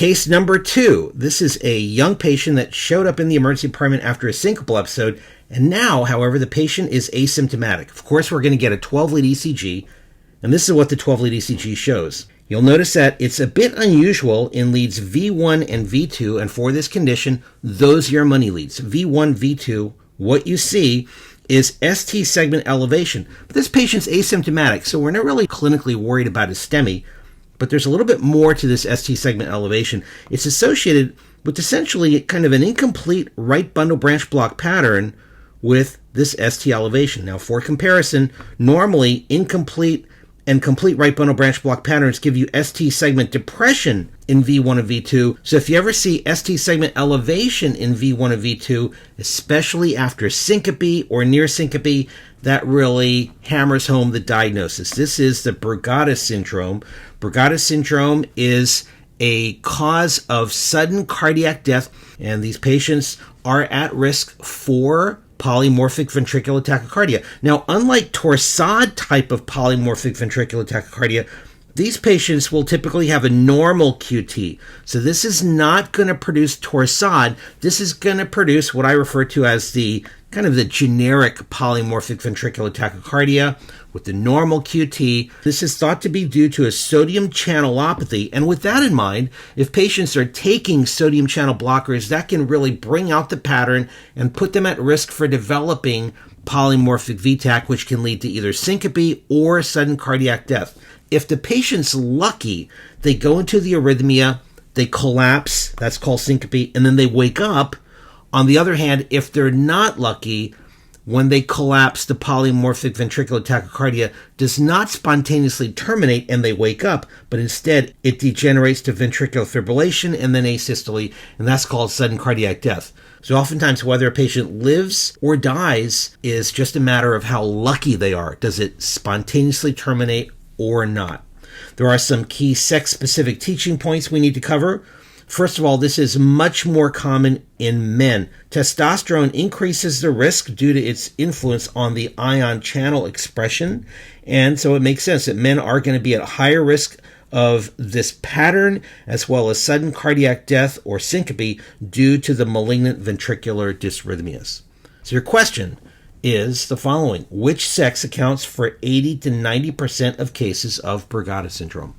Case number 2. This is a young patient that showed up in the emergency department after a syncopal episode, and now, however, the patient is asymptomatic. Of course, we're going to get a 12-lead ECG, and this is what the 12-lead ECG shows. You'll notice that it's a bit unusual in leads V1 and V2, and for this condition, those are your money leads. V1, V2, what you see is ST segment elevation. But this patient's asymptomatic, so we're not really clinically worried about his STEMI, but there's a little bit more to this ST segment elevation. It's associated with essentially kind of an incomplete right bundle branch block pattern with this ST elevation. Now, for comparison, normally incomplete and complete right bundle branch block patterns give you ST segment depression in V1 and V2. So if you ever see ST segment elevation in V1 and V2, especially after syncope or near syncope, that really hammers home the diagnosis. This is the Brugada syndrome. Brugada syndrome is a cause of sudden cardiac death, and these patients are at risk for polymorphic ventricular tachycardia. Now, unlike torsade type of polymorphic ventricular tachycardia, these patients will typically have a normal QT. So this is not going to produce torsade. This is going to produce what I refer to as the kind of the generic polymorphic ventricular tachycardia with the normal QT. This is thought to be due to a sodium channelopathy. And with that in mind, if patients are taking sodium channel blockers, that can really bring out the pattern and put them at risk for developing polymorphic VTAC, which can lead to either syncope or sudden cardiac death. If the patient's lucky, they go into the arrhythmia, they collapse, that's called syncope, and then they wake up. On the other hand, if they're not lucky, when they collapse, the polymorphic ventricular tachycardia does not spontaneously terminate and they wake up, but instead it degenerates to ventricular fibrillation and then asystole, and that's called sudden cardiac death. So oftentimes whether a patient lives or dies is just a matter of how lucky they are. Does it spontaneously terminate or not? There are some key sex-specific teaching points we need to cover. First of all, this is much more common in men. Testosterone increases the risk due to its influence on the ion channel expression, and so it makes sense that men are going to be at higher risk of this pattern as well as sudden cardiac death or syncope due to the malignant ventricular dysrhythmias. So your question is the following: which sex accounts for 80 to 90% of cases of Brugada syndrome?